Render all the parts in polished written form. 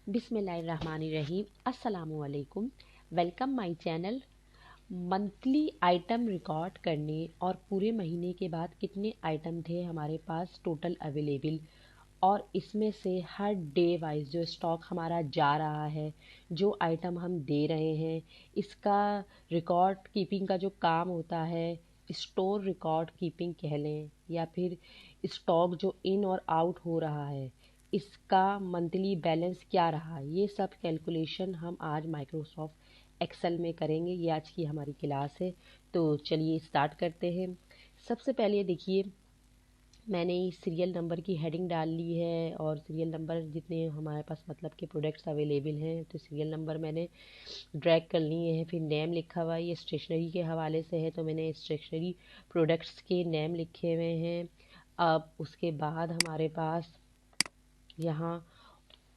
बिस्मिल्लाहिर्रहमानिर्रहीम। अस्सलामुअलैकुम। Welcome my channel. Monthly item record करने और पूरे महीने के बाद कितने आइटम थे हमारे पास टोटल अवेलेबल, और इसमें से हर डे वाइज जो स्टॉक हमारा जा रहा है, जो आइटम हम दे रहे हैं, इसका रिकॉर्ड कीपिंग का जो काम होता है, स्टोर रिकॉर्ड कीपिंग कह लें, या फिर स्टॉक जो इन और आउट हो रहा है, इसका मंथली बैलेंस क्या रहा, ये सब कैलकुलेशन हम आज माइक्रोसॉफ्ट एक्सेल में करेंगे। ये आज की हमारी क्लास है, तो चलिए स्टार्ट करते हैं। सबसे पहले देखिए, मैंने सीरियल नंबर की हेडिंग डाल ली है, और सीरियल नंबर जितने हमारे पास मतलब के प्रोडक्ट्स अवेलेबल हैं, तो सीरियल नंबर मैंने ड्रैग कर लिए हैं। फिर नेम लिखा हुआ है, ये स्टेशनरी के हवाले से है, तो मैंने स्टेशनरी प्रोडक्ट्स के नेम लिखे हुए हैं। अब उसके बाद हमारे पास यहाँ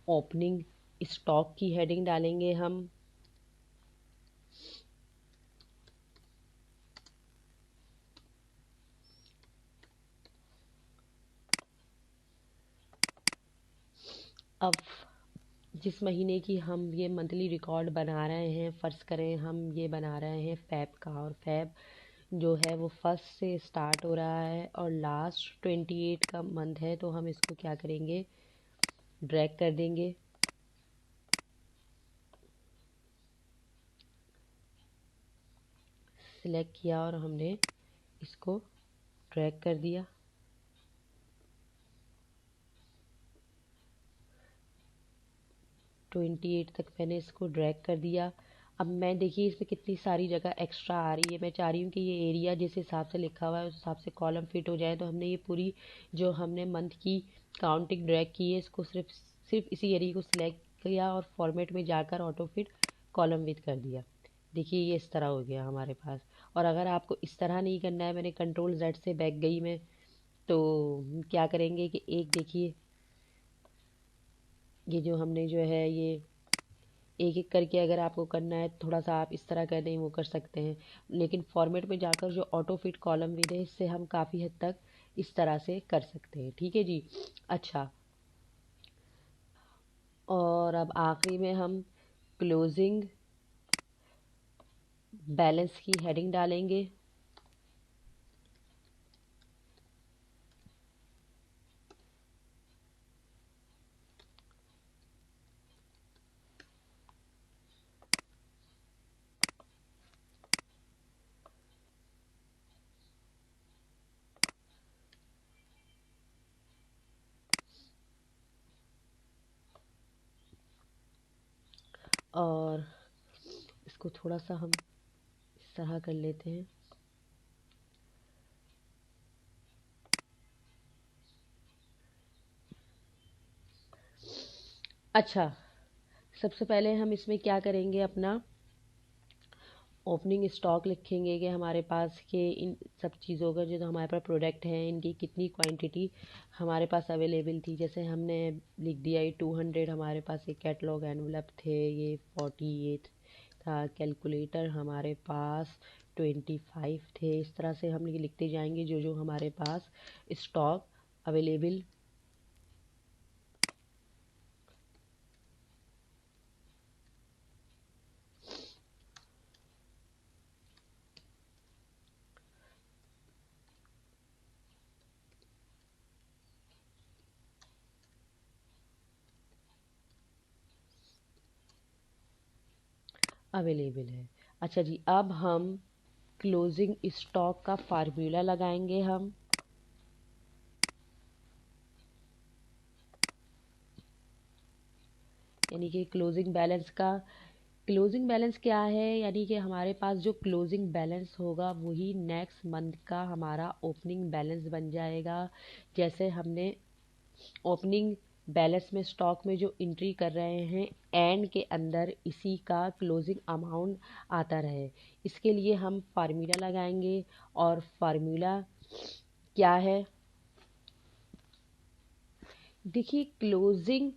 ओपनिंग स्टॉक की हेडिंग डालेंगे हम। अब जिस महीने की हम ये मंथली रिकॉर्ड बना रहे हैं, फ़र्ज़ करें हम ये बना रहे हैं फ़ैब का, और फ़ैब जो है वो फर्स्ट से स्टार्ट हो रहा है और लास्ट 28 का मंथ है, तो हम इसको क्या करेंगे, ड्रैग कर देंगे। सिलेक्ट किया और हमने इसको ड्रैग कर दिया। ट्वेंटी एट तक मैंने इसको ड्रैग कर दिया। अब मैं देखिए इसमें कितनी सारी जगह एक्स्ट्रा आ रही है। मैं चाह रही हूँ कि ये एरिया जिस हिसाब से लिखा हुआ है उस हिसाब से कॉलम फिट हो जाए, तो हमने ये पूरी जो हमने मंथ की काउंटिंग ड्रैग की है, इसको सिर्फ इसी एरिया को सिलेक्ट किया और फॉर्मेट में जाकर ऑटो फिट कॉलम विथ कर दिया। देखिए ये इस तरह हो गया हमारे पास। और अगर आपको इस तरह नहीं करना है, मैंने कंट्रोल जेड से बैक गई मैं, तो क्या करेंगे कि एक देखिए, ये जो हमने जो है ये एक एक करके अगर आपको करना है, थोड़ा सा आप इस तरह कर दें, वो कर सकते हैं। लेकिन फॉर्मेट में जाकर जो ऑटो फिट कॉलम विद है, इससे हम काफ़ी हद तक इस तरह से कर सकते हैं। ठीक है जी। अच्छा, और अब आखिरी में हम क्लोजिंग बैलेंस की हेडिंग डालेंगे। और इसको थोड़ा सा हम इस तरह कर लेते हैं। अच्छा, सबसे पहले हम इसमें क्या करेंगे, अपना ओपनिंग स्टॉक लिखेंगे कि हमारे पास के इन सब चीज़ों का जो हमारे पास प्रोडक्ट हैं, इनकी कितनी क्वांटिटी हमारे पास अवेलेबल थी। जैसे हमने लिख दिया ये 200 हमारे पास एक कैटलॉग एनवलप थे, ये 48 था, कैलकुलेटर हमारे पास 25 थे। इस तरह से हम ये लिखते जाएंगे जो जो हमारे पास स्टॉक अवेलेबल अवेलेबल है। अच्छा जी, अब हम क्लोजिंग स्टॉक का फार्मूला लगाएंगे हम। यानी कि क्लोजिंग बैलेंस क्या है, यानी कि हमारे पास जो क्लोजिंग बैलेंस होगा वही नेक्स्ट मंथ का हमारा ओपनिंग बैलेंस बन जाएगा। जैसे हमने ओपनिंग बैलेंस में स्टॉक में जो एंट्री कर रहे हैं, एंड के अंदर इसी का क्लोजिंग अमाउंट आता रहे, इसके लिए हम फार्मूला लगाएंगे। और फार्मूला क्या है, देखिए क्लोजिंग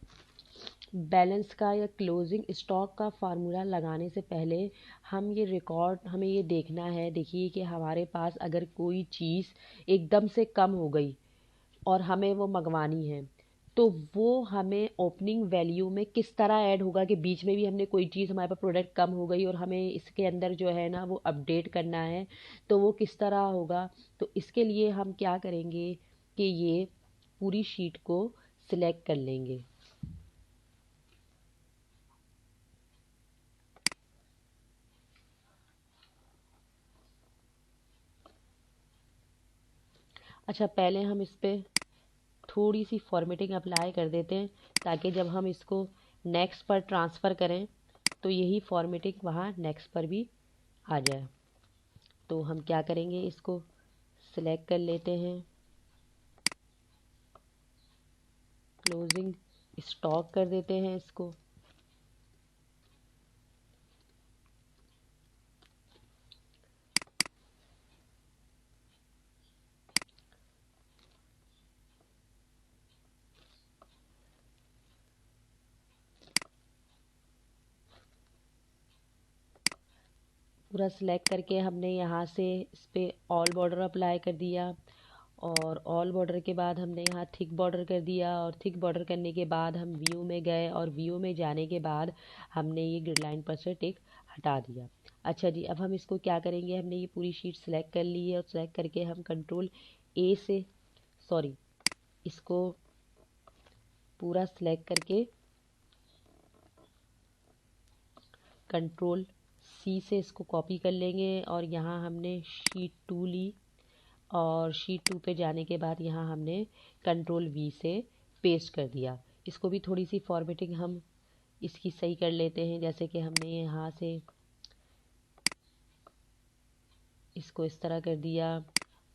बैलेंस का या क्लोजिंग स्टॉक का फार्मूला लगाने से पहले हमें ये देखना है। देखिए कि हमारे पास अगर कोई चीज़ एकदम से कम हो गई और हमें वो मंगवानी है, तो वो हमें ओपनिंग वैल्यू में किस तरह ऐड होगा कि बीच में भी हमने कोई चीज़ हमारे पास प्रोडक्ट कम हो गई और हमें इसके अंदर जो है ना वो अपडेट करना है, तो वो किस तरह होगा। तो इसके लिए हम क्या करेंगे कि ये पूरी शीट को सिलेक्ट कर लेंगे। अच्छा, पहले हम इस पर थोड़ी सी फॉर्मेटिंग अप्लाई कर देते हैं ताकि जब हम इसको नेक्स्ट पर ट्रांसफ़र करें तो यही फॉर्मेटिंग वहाँ नेक्स्ट पर भी आ जाए। तो हम क्या करेंगे, इसको सिलेक्ट कर लेते हैं, क्लोजिंग स्टॉक कर देते हैं इसको। पूरा सिलेक्ट करके हमने यहाँ से इस पर ऑल बॉर्डर अप्लाई कर दिया और ऑल बॉर्डर के बाद हमने यहाँ थिक बॉर्डर कर दिया और थिक बॉर्डर करने के बाद हम व्यू में गए और व्यू में जाने के बाद हमने ये ग्रिड लाइन पर से टिक हटा दिया। अच्छा जी, अब हम इसको क्या करेंगे, हमने ये पूरी शीट सेलेक्ट कर ली है और सेलेक्ट करके हम इसको पूरा सेलेक्ट करके कंट्रोल C से इसको कॉपी कर लेंगे और यहाँ हमने शीट 2 ली और शीट 2 पे जाने के बाद यहाँ हमने कंट्रोल V से पेस्ट कर दिया। इसको भी थोड़ी सी फॉर्मेटिंग हम इसकी सही कर लेते हैं, जैसे कि हमने यहाँ से इसको इस तरह कर दिया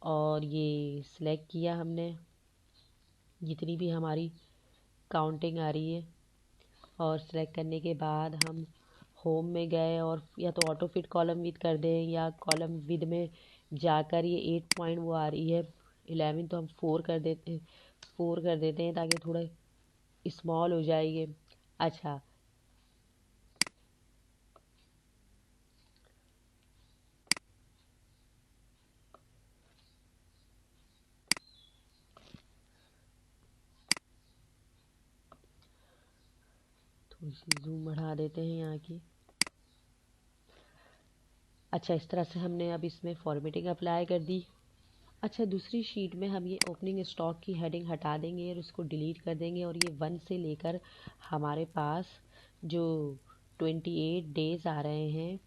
और ये सिलेक्ट किया हमने जितनी भी हमारी काउंटिंग आ रही है और सिलेक्ट करने के बाद हम होम में गए और या तो ऑटो फिट कॉलम विद कर दें या कॉलम विद में जाकर ये 8 पॉइंट वो आ रही है 11, तो हम 4 कर देते हैं ताकि थोड़ा स्मॉल हो जाएगी। अच्छा, थोड़ी सी जूम बढ़ा देते हैं यहाँ की। अच्छा, इस तरह से हमने अब इसमें फॉर्मेटिंग अप्लाई कर दी। अच्छा, दूसरी शीट में हम ये ओपनिंग स्टॉक की हेडिंग हटा देंगे और उसको डिलीट कर देंगे और ये 1 से लेकर हमारे पास जो 28 डेज़ आ रहे हैं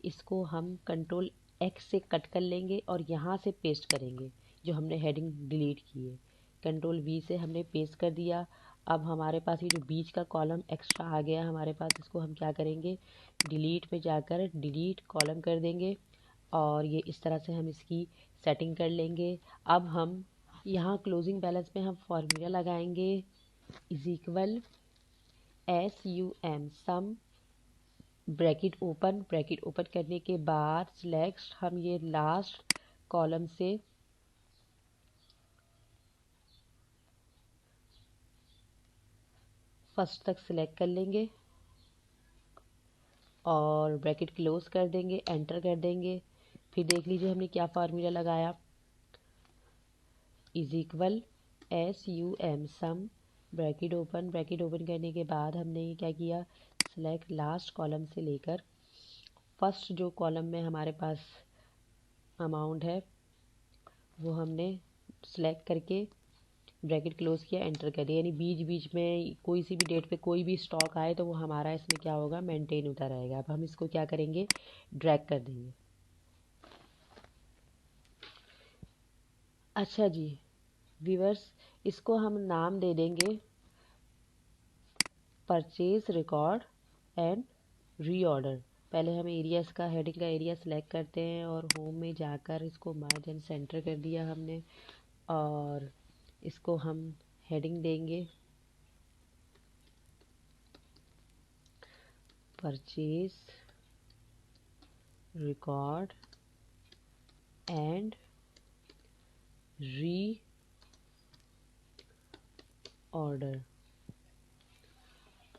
इसको हम कंट्रोल X से कट कर लेंगे और यहाँ से पेस्ट करेंगे जो हमने हेडिंग डिलीट की है। कंट्रोल V से हमने पेस्ट कर दिया। अब हमारे पास ये जो बीच का कॉलम एक्स्ट्रा आ गया हमारे पास, इसको हम क्या करेंगे, डिलीट में जाकर डिलीट कॉलम कर देंगे और ये इस तरह से हम इसकी सेटिंग कर लेंगे। अब हम यहाँ क्लोजिंग बैलेंस में हम फॉर्मूला लगाएंगे is equal SUM sum bracket open करने के बाद सिलेक्ट, हम ये लास्ट कॉलम से फर्स्ट तक सिलेक्ट कर लेंगे और ब्रैकेट क्लोज कर देंगे, एंटर कर देंगे। फिर देख लीजिए हमने क्या फार्मूला लगाया, is equal SUM sum bracket open करने के बाद हमने ये क्या किया, सिलेक्ट लास्ट कॉलम से लेकर फर्स्ट जो कॉलम में हमारे पास अमाउंट है वो हमने सिलेक्ट करके ब्रैकेट क्लोज किया, एंटर कर दिया। यानी बीच बीच में कोई सी भी डेट पे कोई भी स्टॉक आए तो वो हमारा इसमें क्या होगा, मेंटेन होता रहेगा। अब हम इसको क्या करेंगे, ड्रैग कर देंगे। अच्छा जी व्यूअर्स, इसको हम नाम दे देंगे परचेज रिकॉर्ड एंड रीऑर्डर। पहले हम एरियाज का हेडिंग का एरिया सेलेक्ट करते हैं और होम में जाकर इसको मर्ज एंड सेंटर कर दिया हमने और इसको हम हेडिंग देंगे purchase record and re order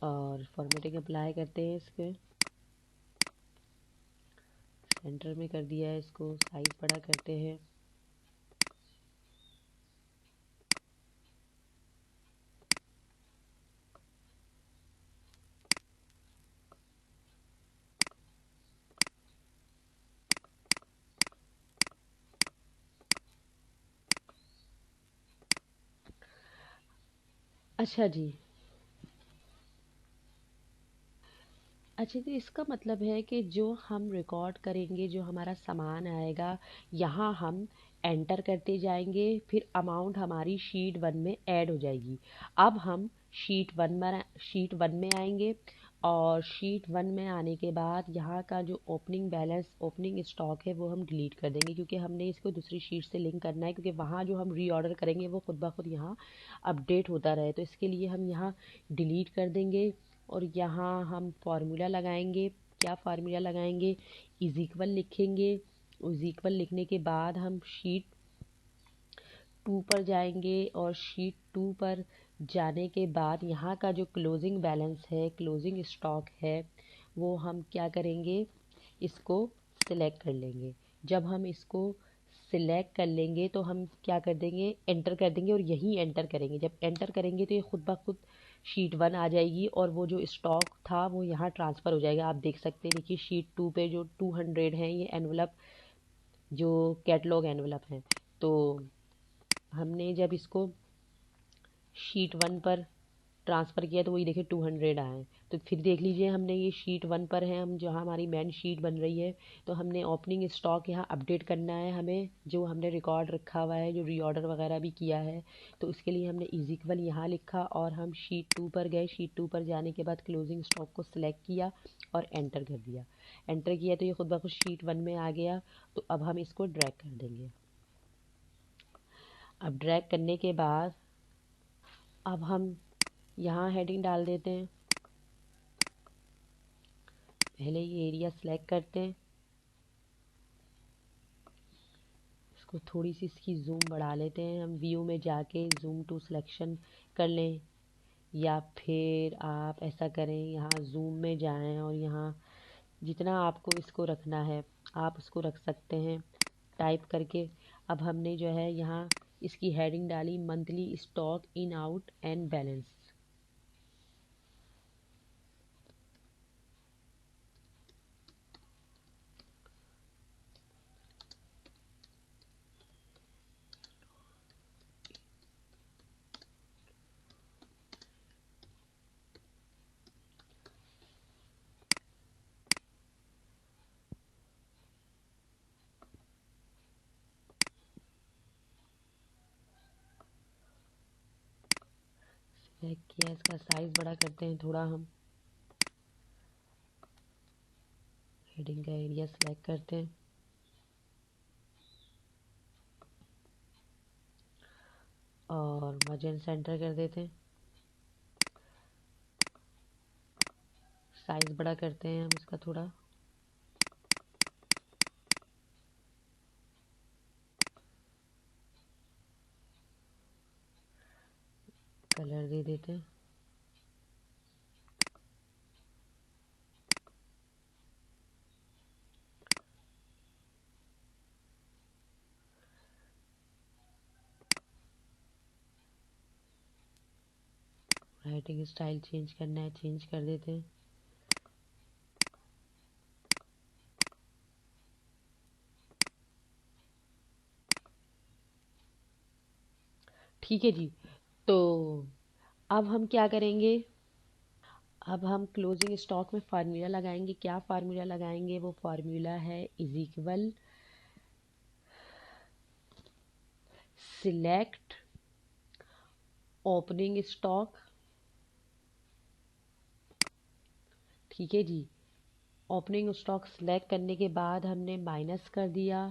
और फॉर्मेटिंग अप्लाई करते हैं। इसके सेंटर में कर दिया है, इसको साइज बड़ा करते हैं। अच्छा जी। अच्छा, तो इसका मतलब है कि जो हम रिकॉर्ड करेंगे, जो हमारा सामान आएगा, यहाँ हम एंटर करते जाएंगे, फिर अमाउंट हमारी शीट वन में ऐड हो जाएगी। अब हम शीट वन में आएंगे, और शीट वन में आने के बाद यहाँ का जो ओपनिंग बैलेंस, ओपनिंग स्टॉक है, वो हम डिलीट कर देंगे, क्योंकि हमने इसको दूसरी शीट से लिंक करना है, क्योंकि वहाँ जो हम रीऑर्डर करेंगे वो खुद ब खुद यहाँ अपडेट होता रहे। तो इसके लिए हम यहाँ डिलीट कर देंगे, और यहाँ हम फार्मूला लगाएंगे। क्या फार्मूला लगाएंगे? इज इक्वल लिखेंगे। इज इक्वल लिखने के बाद हम शीट टू पर जाएंगे, और शीट टू पर जाने के बाद यहाँ का जो क्लोजिंग बैलेंस है, क्लोजिंग स्टॉक है, वो हम क्या करेंगे, इसको सिलेक्ट कर लेंगे। जब हम इसको सिलेक्ट कर लेंगे तो हम क्या कर देंगे, एंटर कर देंगे, और यहीं एंटर करेंगे। जब एंटर करेंगे तो ये खुद ब खुद शीट वन आ जाएगी, और वो जो स्टॉक था वो यहाँ ट्रांसफ़र हो जाएगा। आप देख सकते हैं, देखिए शीट टू पे जो 200 हैं, ये एनवलप जो कैटलॉग एनवलप हैं। तो हमने जब इसको शीट वन पर ट्रांसफ़र किया तो वही देखिए 200 आए। तो फिर देख लीजिए, हमने ये शीट वन पर है, हम जहाँ हमारी मेन शीट बन रही है, तो हमने ओपनिंग स्टॉक यहाँ अपडेट करना है हमें, जो हमने रिकॉर्ड रखा हुआ है, जो रीऑर्डर वगैरह भी किया है। तो उसके लिए हमने इज इक्वल यहाँ लिखा, और हम शीट टू पर गए। शीट टू पर जाने के बाद क्लोजिंग स्टॉक को सिलेक्ट किया और एंटर कर दिया। एंटर किया तो ये खुद ब खुद शीट वन में आ गया। तो अब हम इसको ड्रैग कर देंगे। अब ड्रैग करने के बाद अब हम यहाँ हेडिंग डाल देते हैं। पहले ये एरिया सेलेक्ट करते हैं, इसको थोड़ी सी इसकी जूम बढ़ा लेते हैं। हम व्यू में जाके जूम टू सिलेक्शन कर लें, या फिर आप ऐसा करें, यहाँ जूम में जाएं और यहाँ जितना आपको इसको रखना है आप उसको रख सकते हैं टाइप करके। अब हमने जो है यहाँ इसकी हेडिंग डाली, monthly stock in out and balance. Select किया, इसका साइज़ बड़ा करते हैं थोड़ा। हम हेडिंग का एरिया सेलेक्ट करते हैं, और मर्जन सेंटर कर देते हैं। साइज़ बड़ा करते हैं हम इसका थोड़ा। कलर दे देते हैं। राइटिंग स्टाइल चेंज करना है, चेंज कर देते हैं। ठीक है जी। तो अब हम क्या करेंगे, अब हम क्लोजिंग स्टॉक में फार्मूला लगाएंगे। क्या फार्मूला लगाएंगे? वो फार्मूला है is equal select opening stock. ठीक है जी। ओपनिंग स्टॉक सिलेक्ट करने के बाद हमने माइनस कर दिया,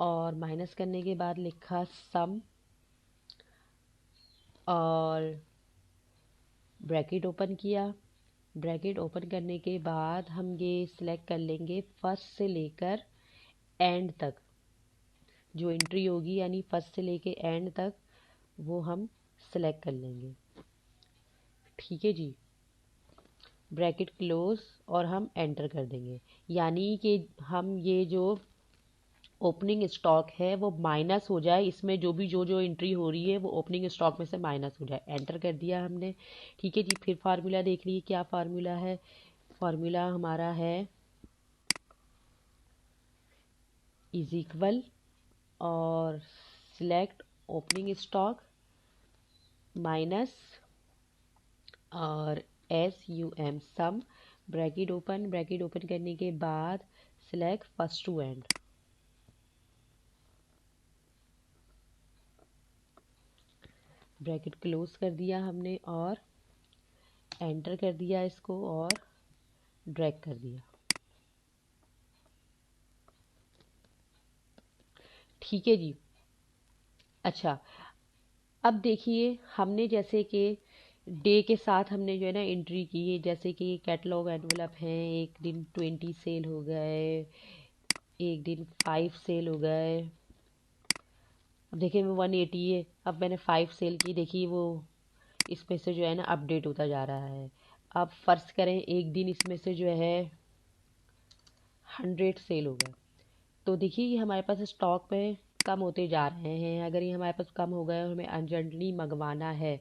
और माइनस करने के बाद लिखा सम, और ब्रैकेट ओपन किया। ब्रैकेट ओपन करने के बाद हम ये सिलेक्ट कर लेंगे फर्स्ट से लेकर एंड तक, जो एंट्री होगी, यानी फर्स्ट से लेके एंड तक वो हम सिलेक्ट कर लेंगे। ठीक है जी। ब्रैकेट क्लोज, और हम एंटर कर देंगे, यानी कि हम ये जो ओपनिंग स्टॉक है वो माइनस हो जाए, इसमें जो भी जो जो एंट्री हो रही है वो ओपनिंग स्टॉक में से माइनस हो जाए। एंटर कर दिया हमने। ठीक है जी। फिर फार्मूला देख लीजिए, क्या फार्मूला है। फार्मूला हमारा है इज इक्वल और सिलेक्ट ओपनिंग स्टॉक, माइनस और SUM सम, ब्रैकेट ओपन करने के बाद select first to end, bracket close कर दिया हमने और एंटर कर दिया इसको और ड्रैग कर दिया। ठीक है जी। अच्छा, अब देखिए हमने जैसे कि डे के साथ हमने जो है ना एंट्री की है, जैसे कि कैटलॉग एनवलप हैं, एक दिन 20 सेल हो गए, एक दिन 5 सेल हो गए। अब देखिए वो 180 है, अब मैंने 5 सेल की, देखिए वो इसमें से जो है ना अपडेट होता जा रहा है। अब फर्ज करें एक दिन इसमें से जो है 100 सेल हो गए, तो देखिए ये हमारे पास स्टॉक में कम होते जा रहे हैं। अगर ये हमारे पास कम हो गए और हमें अर्जेंटली मंगवाना है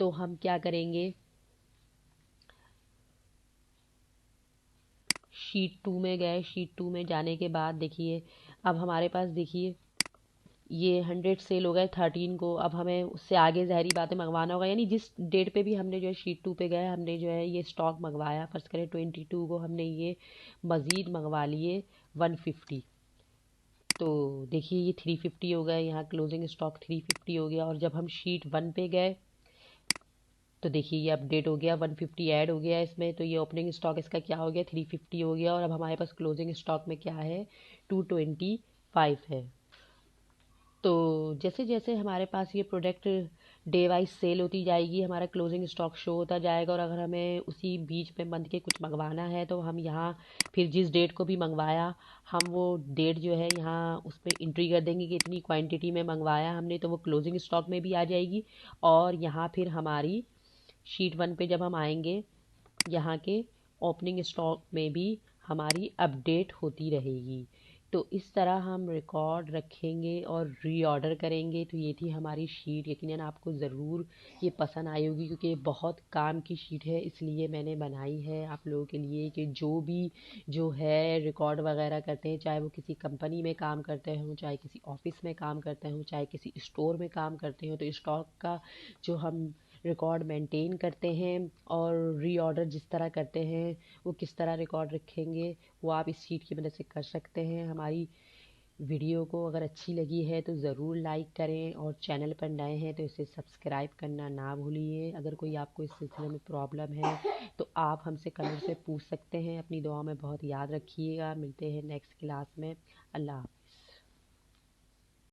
तो हम क्या करेंगे, शीट 2 में गए, शीट 2 में जाने के बाद देखिए अब हमारे पास देखिए ये 100 सेल हो गए 13 को। अब हमें उससे आगे ज़ाहरी बातें मंगवाना होगा, यानी जिस डेट पे भी हमने जो है शीट 2 पे गए हमने जो है ये स्टॉक मंगवाया, फर्स्ट करें 22 को हमने ये मज़ीद मंगवा लिए 150, तो देखिए ये 350 हो गए, यहाँ क्लोजिंग स्टॉक 350 हो गया। और जब हम शीट 1 पे गए तो देखिए ये अपडेट हो गया, 150 ऐड हो गया इसमें, तो ये ओपनिंग स्टॉक इसका क्या हो गया 350 हो गया, और अब हमारे पास क्लोजिंग स्टॉक में क्या है 225 है। तो जैसे जैसे हमारे पास ये प्रोडक्ट डे वाइज सेल होती जाएगी हमारा क्लोजिंग स्टॉक शो होता जाएगा, और अगर हमें उसी बीच में मंथ के कुछ मंगवाना है तो हम यहाँ फिर जिस डेट को भी मंगवाया हम वो डेट जो है यहाँ उस पर इंट्री कर देंगे कि इतनी क्वांटिटी में मंगवाया हमने, तो वो क्लोजिंग स्टॉक में भी आ जाएगी। और यहाँ फिर हमारी शीट 1 पे जब हम आएंगे यहाँ के ओपनिंग स्टॉक में भी हमारी अपडेट होती रहेगी। तो इस तरह हम रिकॉर्ड रखेंगे और रीऑर्डर करेंगे। तो ये थी हमारी शीट, यकीनन आपको ज़रूर ये पसंद आई होगी क्योंकि ये बहुत काम की शीट है, इसलिए मैंने बनाई है आप लोगों के लिए कि जो भी जो है रिकॉर्ड वगैरह करते हैं, चाहे वो किसी कंपनी में काम करते हों, चाहे किसी ऑफिस में काम करते हों, चाहे किसी स्टोर में काम करते हो, तो स्टॉक का जो हम रिकॉर्ड मेंटेन करते हैं और रीऑर्डर जिस तरह करते हैं वो किस तरह रिकॉर्ड रखेंगे वो आप इस शीट की मदद से कर सकते हैं। हमारी वीडियो को अगर अच्छी लगी है तो ज़रूर लाइक करें, और चैनल पर नए हैं तो इसे सब्सक्राइब करना ना भूलिए। अगर कोई आपको इस सिलसिले में प्रॉब्लम है तो आप हमसे कमेंट से पूछ सकते हैं। अपनी दुआ में बहुत याद रखिएगा। मिलते हैं नेक्स्ट क्लास में। अल्लाह हाफ़िज़।